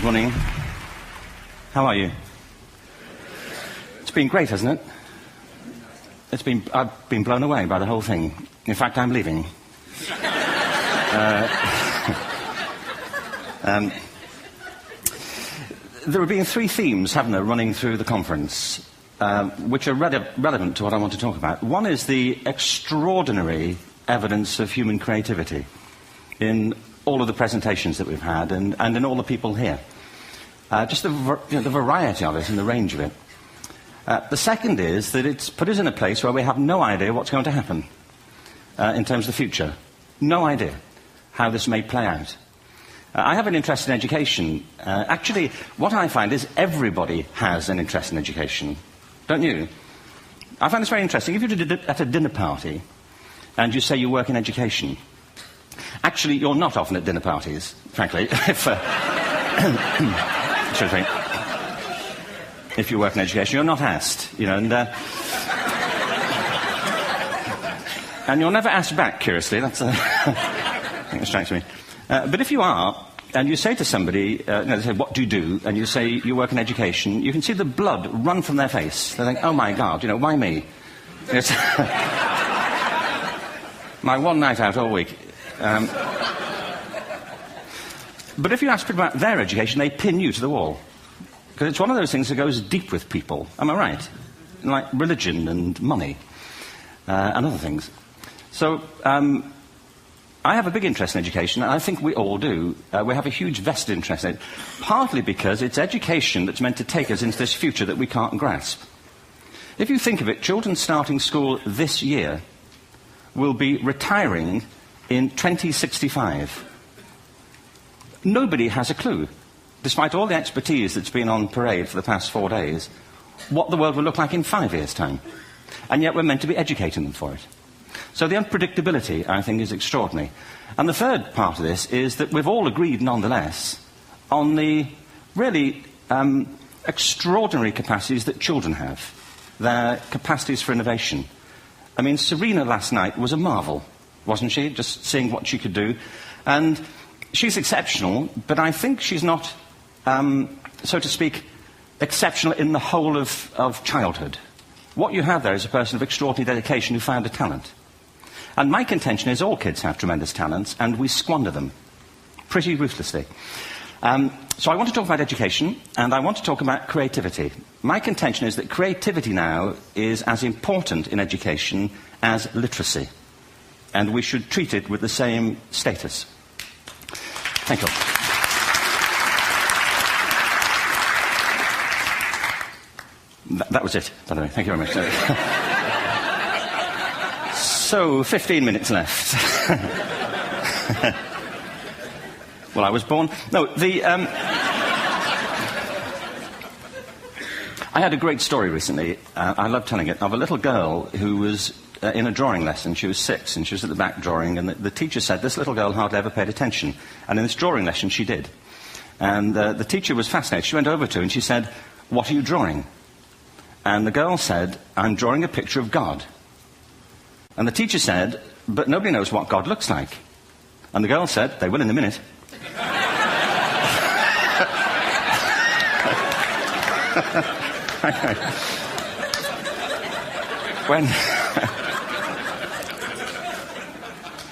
morning. How are you? It's been great, hasn't it? I've been blown away by the whole thing. In fact, I'm leaving. There have been three themes, haven't there, running through the conference, which are relevant to what I want to talk about. One is the extraordinary evidence of human creativity in all of the presentations that we've had and in all the people here. Just the variety of it and the range of it. The second is that it's put us in a place where we have no idea what's going to happen in terms of the future. No idea how this may play out. I have an interest in education. Actually, what I find is everybody has an interest in education. Don't you? I find this very interesting. If you're at a dinner party and you say you work in education, actually, you're not often at dinner parties, frankly. If you work in education, you're not asked, you know, and you're never asked back, curiously. That's I think it strikes me. But if you are, and you say to somebody, they say, what do you do? And you say, you work in education, you can see the blood run from their face. They think, oh my God, you know, why me? It's my one night out all week. But if you ask people about their education, they pin you to the wall. Because it's one of those things that goes deep with people. Am I right? Like religion and money and other things. So I have a big interest in education, and I think we all do. We have a huge vested interest in it, partly because it's education that's meant to take us into this future that we can't grasp. If you think of it, children starting school this year will be retiring in 2065. Nobody has a clue, despite all the expertise that's been on parade for the past 4 days, what the world will look like in 5 years' time. And yet we're meant to be educating them for it. So the unpredictability, I think, is extraordinary. And the third part of this is that we've all agreed, nonetheless, on the really extraordinary capacities that children have, their capacities for innovation. I mean, Serena last night was a marvel, wasn't she? Just seeing what she could do. And she's exceptional, but I think she's not, so to speak, exceptional in the whole of childhood. What you have there is a person of extraordinary dedication who found a talent. And my contention is all kids have tremendous talents, and we squander them pretty ruthlessly. So I want to talk about education, and I want to talk about creativity. My contention is that creativity now is as important in education as literacy, and we should treat it with the same status. Thank you. That was it, by the way. Thank you very much. So, 15 minutes left. Well, I was born... No, I had a great story recently, I love telling it, of a little girl who was in a drawing lesson. She was 6, and she was at the back drawing, and the teacher said this little girl hardly ever paid attention. And in this drawing lesson, she did. And the teacher was fascinated. She went over to her and she said, "What are you drawing?" And the girl said, "I'm drawing a picture of God." And the teacher said, "But nobody knows what God looks like." And the girl said, "They will in a minute."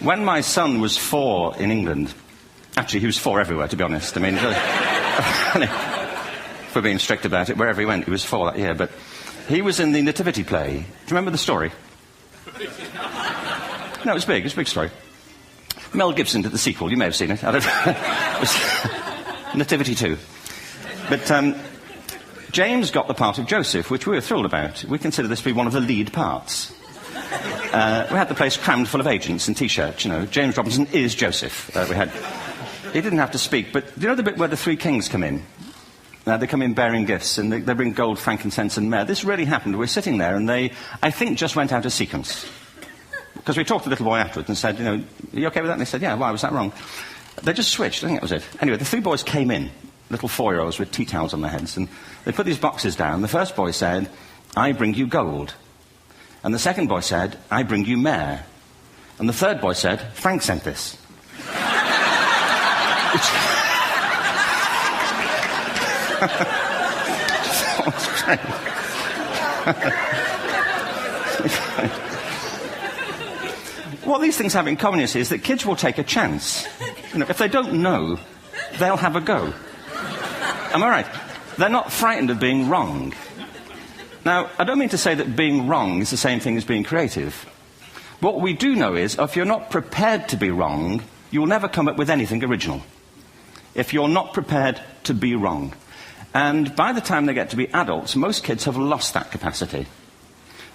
When my son was 4 in England, actually he was 4 everywhere, to be honest. I mean, if we're being strict about it, wherever he went, he was 4 that year. But he was in the Nativity play. Do you remember the story? No, it was big. It was a big story. Mel Gibson did the sequel. You may have seen it. I don't know. It was Nativity 2. But James got the part of Joseph, which we were thrilled about. We consider this to be one of the lead parts. We had the place crammed full of agents in T-shirts, you know. James Robinson is Joseph. He didn't have to speak, but do you know the bit where the 3 kings come in? They come in bearing gifts, and they bring gold, frankincense, and myrrh. This really happened. We're sitting there, and they, I think, just went out of sequence. Because we talked to the little boy afterwards and said, you know, are you okay with that? And they said, yeah, why was that wrong? They just switched. I think that was it. Anyway, the 3 boys came in, little 4-year-olds with tea towels on their heads, and they put these boxes down. The first boy said, "I bring you gold." And the second boy said, "I bring you myrrh." And the third boy said, "Frank sent this." That's great. What these things have in common, you see, is that kids will take a chance. You know, if they don't know, they'll have a go. Am I right? They're not frightened of being wrong. Now, I don't mean to say that being wrong is the same thing as being creative. What we do know is, if you're not prepared to be wrong, you'll never come up with anything original. If you're not prepared to be wrong. And by the time they get to be adults, most kids have lost that capacity.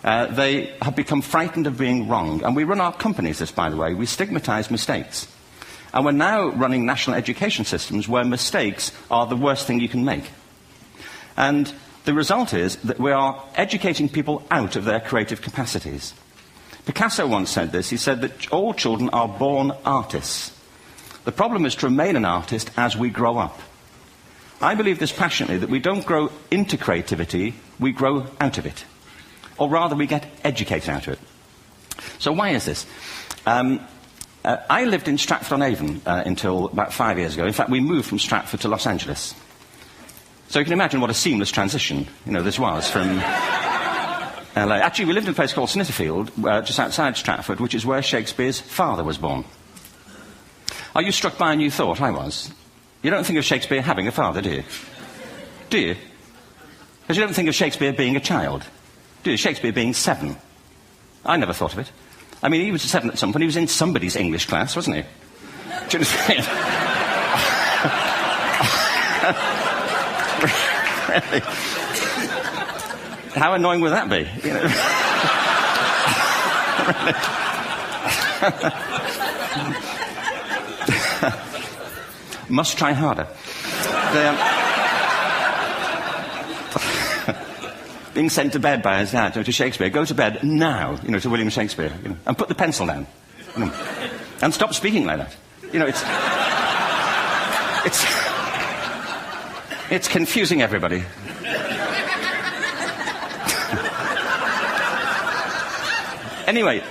They have become frightened of being wrong. And we run our companies this, by the way. We stigmatize mistakes. And we're now running national education systems where mistakes are the worst thing you can make. And the result is that we are educating people out of their creative capacities. Picasso once said this. He said that all children are born artists. The problem is to remain an artist as we grow up. I believe this passionately, that we don't grow into creativity, we grow out of it. Or rather, we get educated out of it. So why is this? I lived in Stratford-on-Avon until about 5 years ago. In fact, we moved from Stratford to Los Angeles. So you can imagine what a seamless transition, this was from LA. Actually, we lived in a place called Snitterfield, just outside Stratford, which is where Shakespeare's father was born. Are you struck by a new thought? I was. You don't think of Shakespeare having a father, do you? Do you? Because you don't think of Shakespeare being a child. Do you? Shakespeare being 7. I never thought of it. I mean, he was 7 at some point. He was in somebody's English class, wasn't he? Do you understand? Really? How annoying would that be? Must try harder. Being sent to bed by his dad to Shakespeare. Go to bed now, to William Shakespeare, and put the pencil down, and stop speaking like that. It's confusing everybody. Anyway,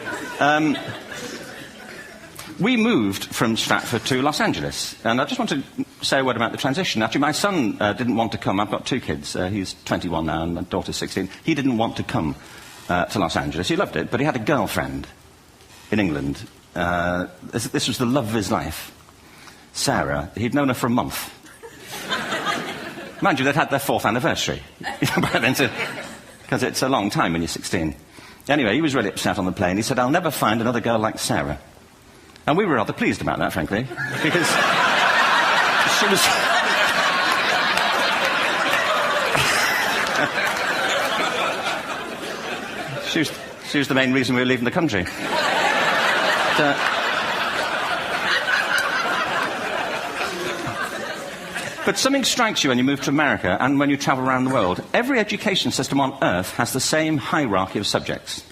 we moved from Stratford to Los Angeles, and I just want to say a word about the transition. Actually, my son didn't want to come. I've got 2 kids. He's 21 now, and my daughter's 16. He didn't want to come to Los Angeles. He loved it, but he had a girlfriend in England. This was the love of his life, Sarah. He'd known her for a month. Mind you, they'd had their 4th anniversary by then, because it's a long time when you're 16. Anyway, he was really upset on the plane. He said, "I'll never find another girl like Sarah." And we were rather pleased about that, frankly, because she was the main reason we were leaving the country. But something strikes you when you move to America and when you travel around the world. Every education system on Earth has the same hierarchy of subjects.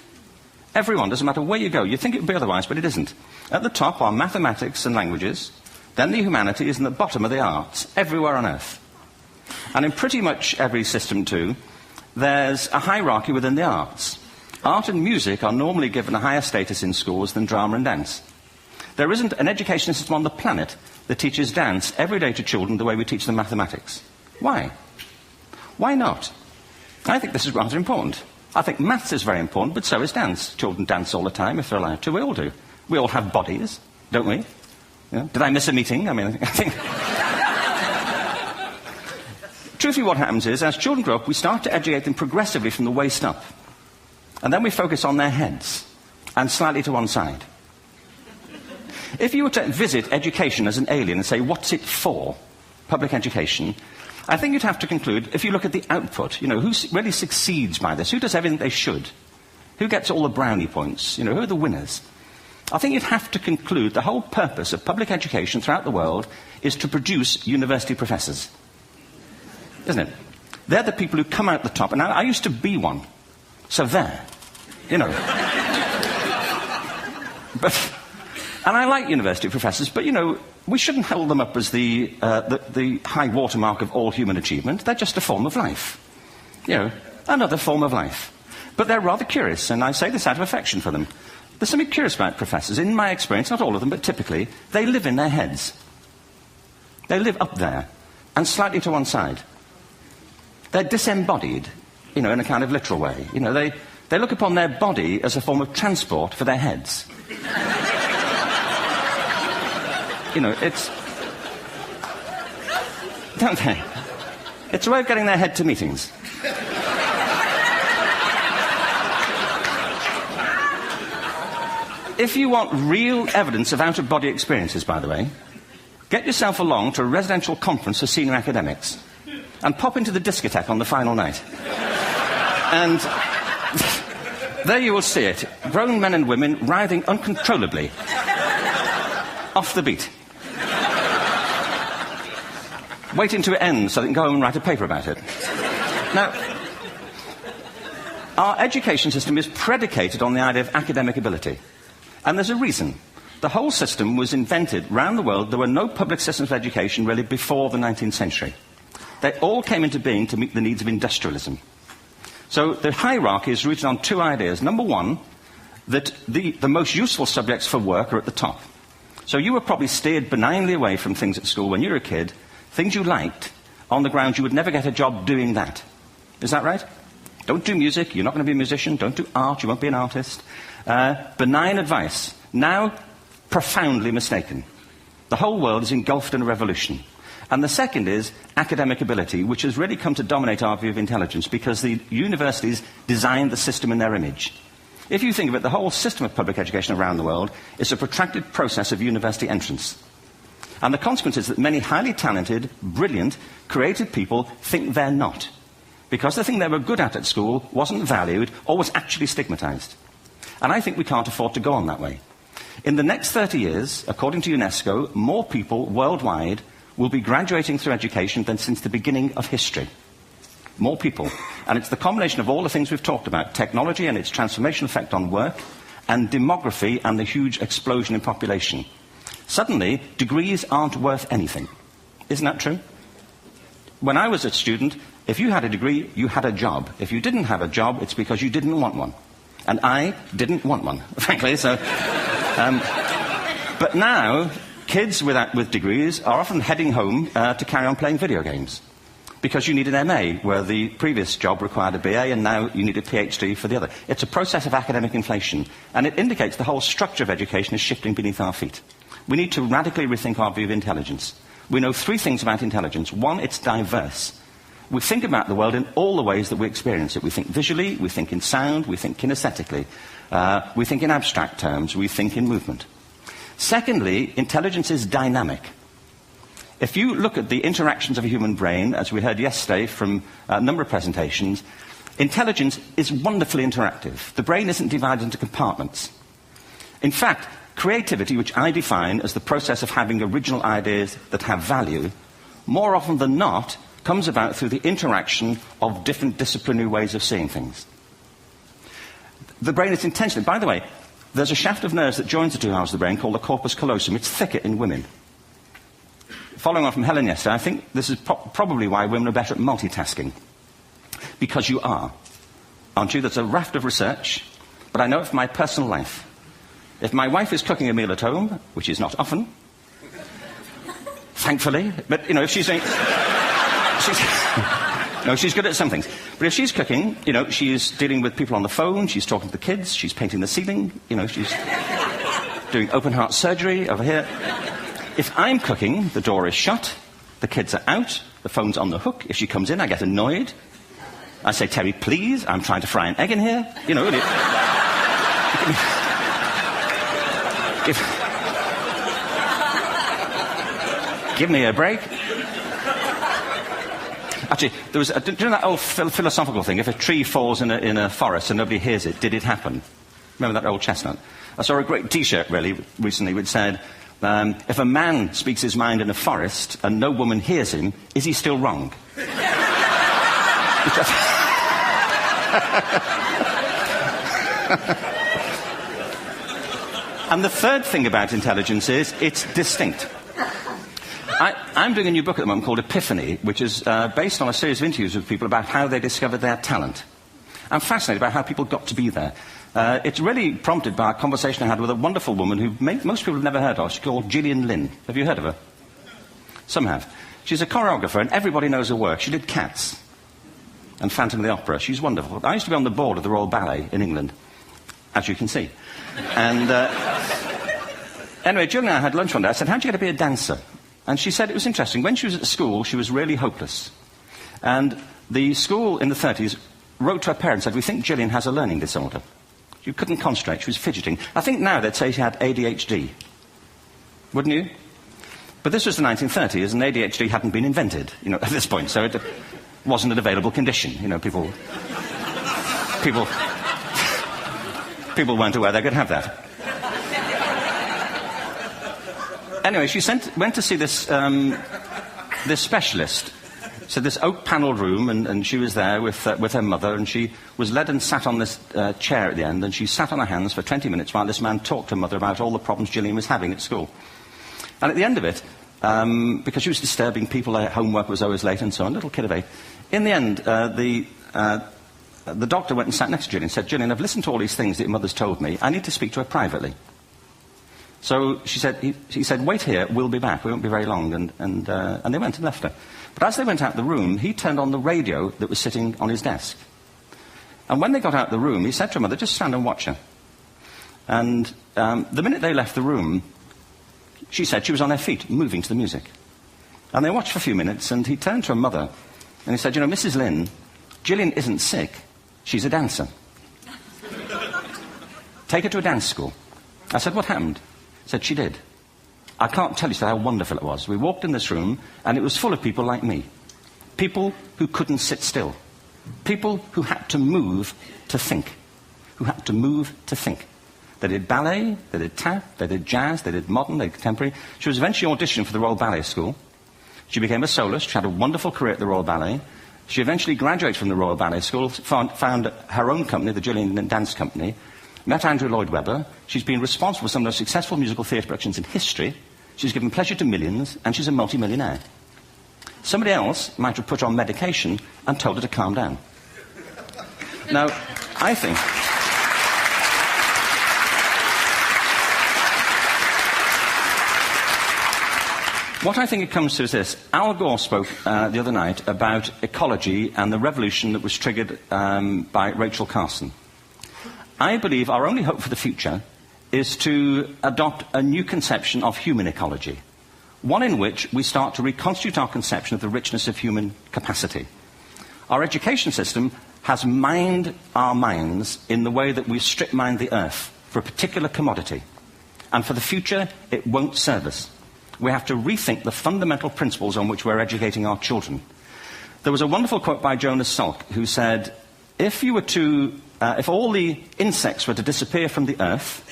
Everyone, doesn't matter where you go. You think it would be otherwise, but it isn't. At the top are mathematics and languages, then the humanities, and at the bottom are the arts, everywhere on Earth. And in pretty much every system, too, there's a hierarchy within the arts. Art and music are normally given a higher status in schools than drama and dance. There isn't an education system on the planet that teaches dance every day to children the way we teach them mathematics. Why? Why not? I think this is rather important. I think maths is very important, but so is dance. Children dance all the time if they're allowed to. We all do. We all have bodies, don't we? Did I miss a meeting? I think... Truthfully, what happens is, as children grow up, we start to educate them progressively from the waist up. And then we focus on their heads, and slightly to one side. If you were to visit education as an alien and say, what's it for, public education, I think you'd have to conclude, if you look at the output, who really succeeds by this? Who does everything they should? Who gets all the brownie points? Who are the winners? I think you'd have to conclude the whole purpose of public education throughout the world is to produce university professors. Isn't it? They're the people who come out the top, and I used to be one. So there. And I like university professors, but, we shouldn't hold them up as the high watermark of all human achievement. They're just a form of life. Another form of life. But they're rather curious, and I say this out of affection for them. There's something curious about professors. In my experience, not all of them, but typically, they live in their heads. They live up there, and slightly to one side. They're disembodied, in a kind of literal way. They look upon their body as a form of transport for their heads. It's... Don't they? It's a way of getting their head to meetings. If you want real evidence of out-of-body experiences, by the way, get yourself along to a residential conference for senior academics and pop into the discotheque on the final night. And there you will see it. Grown men and women writhing uncontrollably off the beat. Waiting to end so they can go home and write a paper about it. Now, our education system is predicated on the idea of academic ability. And there's a reason. The whole system was invented around the world. There were no public systems of education really before the 19th century. They all came into being to meet the needs of industrialism. So the hierarchy is rooted on two ideas. Number one, that the most useful subjects for work are at the top. So you were probably steered benignly away from things at school when you were a kid, things you liked, on the grounds you would never get a job doing that. Is that right? Don't do music, you're not going to be a musician. Don't do art, you won't be an artist. Benign advice. Now, profoundly mistaken. The whole world is engulfed in a revolution. And the second is academic ability, which has really come to dominate our view of intelligence because the universities designed the system in their image. If you think of it, the whole system of public education around the world is a protracted process of university entrance. And the consequence is that many highly talented, brilliant, creative people think they're not. Because the thing they were good at school wasn't valued or was actually stigmatized. And I think we can't afford to go on that way. In the next 30 years, according to UNESCO, more people worldwide will be graduating through education than since the beginning of history. More people. And it's the combination of all the things we've talked about, technology and its transformational effect on work, and demography and the huge explosion in population. Suddenly, degrees aren't worth anything. Isn't that true? When I was a student, if you had a degree, you had a job. If you didn't have a job, it's because you didn't want one. And I didn't want one, frankly. So, but now, kids with degrees are often heading home to carry on playing video games. Because you need an MA, where the previous job required a BA, and now you need a PhD for the other. It's a process of academic inflation. And it indicates the whole structure of education is shifting beneath our feet. We need to radically rethink our view of intelligence. We know three things about intelligence. One, it's diverse. We think about the world in all the ways that we experience it. We think visually, we think in sound, we think kinesthetically, we think in abstract terms, we think in movement. Secondly, intelligence is dynamic. If you look at the interactions of a human brain, as we heard yesterday from a number of presentations, intelligence is wonderfully interactive. The brain isn't divided into compartments. In fact, creativity, which I define as the process of having original ideas that have value, more often than not, comes about through the interaction of different disciplinary ways of seeing things. The brain is intentionally... By the way, there's a shaft of nerves that joins the two halves of the brain called the corpus callosum. It's thicker in women. Following on from Helen yesterday, I think this is probably why women are better at multitasking. Because you are. Aren't you? There's a raft of research, but I know it from my personal life. If my wife is cooking a meal at home, which is not often, thankfully, but, if she's doing... No, she's good at some things. But if she's cooking, she's dealing with people on the phone, she's talking to the kids, she's painting the ceiling, she's doing open heart surgery over here. If I'm cooking, the door is shut, the kids are out, the phone's on the hook. If she comes in, I get annoyed. I say, Terry, please, I'm trying to fry an egg in here. Give me a break. Actually, do you know that old philosophical thing? If a tree falls in a forest and nobody hears it, did it happen? Remember that old chestnut? I saw a great T-shirt, recently, which said, if a man speaks his mind in a forest and no woman hears him, is he still wrong? And the third thing about intelligence is it's distinct. I'm doing a new book at the moment called Epiphany, which is based on a series of interviews with people about how they discovered their talent. I'm fascinated by how people got to be there. It's really prompted by a conversation I had with a wonderful woman who most people have never heard of. She's called Gillian Lynn. Have you heard of her? Some have. She's a choreographer, and everybody knows her work. She did Cats. and Phantom of the Opera. She's wonderful. I used to be on the board of the Royal Ballet in England, as you can see. And anyway, Julie and I had lunch one day. I said, how'd you get to be a dancer? And she said it was interesting. When she was at school, she was really hopeless. And the school in the 30s wrote to her parents and said, we think Gillian has a learning disorder. She couldn't concentrate. She was fidgeting. I think now they'd say she had ADHD. Wouldn't you? But this was the 1930s, and ADHD hadn't been invented, at this point. So it wasn't an available condition. People weren't aware they could have that. Anyway, she went to see this specialist. So this oak-panelled room, and she was there with her mother, and she was led and sat on this chair at the end, and she sat on her hands for 20 minutes while this man talked to her mother about all the problems Gillian was having at school. And at the end of it, because she was disturbing people, her homework was always late and so on, little kid of 8, in the end, the doctor went and sat next to Gillian and said, Gillian, I've listened to all these things that your mother's told me. I need to speak to her privately. So he said, wait here, we'll be back. We won't be very long. And they went and left her. But as they went out the room, he turned on the radio that was sitting on his desk. And when they got out the room, he said to her mother, just stand and watch her. And the minute they left the room, she said she was on her feet, moving to the music. And they watched for a few minutes, and he turned to her mother, and he said, Mrs. Lynn, Gillian isn't sick, she's a dancer. Take her to a dance school. I said, what happened? He said, she did. I can't tell you how wonderful it was. We walked in this room, and it was full of people like me. People who couldn't sit still. People who had to move to think. Who had to move to think. They did ballet, they did tap, they did jazz, they did modern, they did contemporary. She was eventually auditioned for the Royal Ballet School. She became a soloist. She had a wonderful career at the Royal Ballet. She eventually graduated from the Royal Ballet School, found her own company, the Gillian Dance Company, met Andrew Lloyd Webber. She's been responsible for some of the most successful musical theatre productions in history. She's given pleasure to millions, and she's a multi-millionaire. Somebody else might have put her on medication and told her to calm down. Now, I think... What I think it comes to is this. Al Gore spoke the other night about ecology and the revolution that was triggered by Rachel Carson. I believe our only hope for the future is to adopt a new conception of human ecology, one in which we start to reconstitute our conception of the richness of human capacity. Our education system has mined our minds in the way that we strip mine the earth for a particular commodity, and for the future it won't serve us. We have to rethink the fundamental principles on which we're educating our children. There was a wonderful quote by Jonas Salk, who said, if all the insects were to disappear from the earth,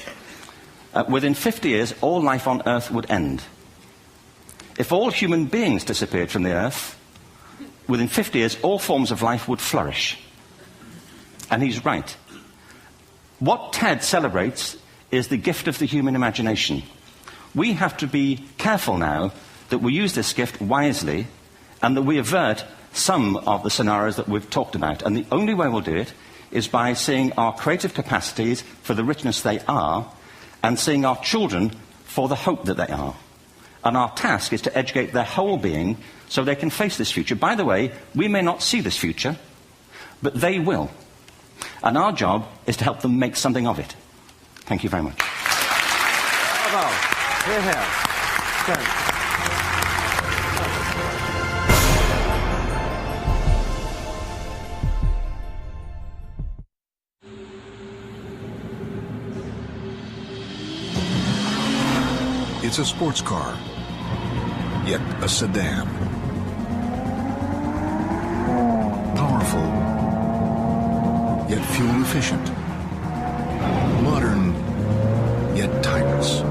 within 50 years, all life on earth would end. If all human beings disappeared from the earth, within 50 years, all forms of life would flourish. And he's right. What TED celebrates is the gift of the human imagination. We have to be careful now that we use this gift wisely and that we avert some of the scenarios that we've talked about. And the only way we'll do it is by seeing our creative capacities for the richness they are and seeing our children for the hope that they are. And our task is to educate their whole being so they can face this future. By the way, we may not see this future, but they will. And our job is to help them make something of it. Thank you very much. Bravo. Here, here. Good. It's a sports car, yet a sedan. Powerful, yet fuel efficient. Modern, yet timeless.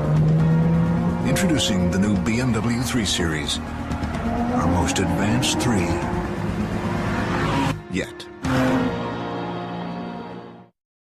Introducing the new BMW 3 Series, our most advanced 3 yet.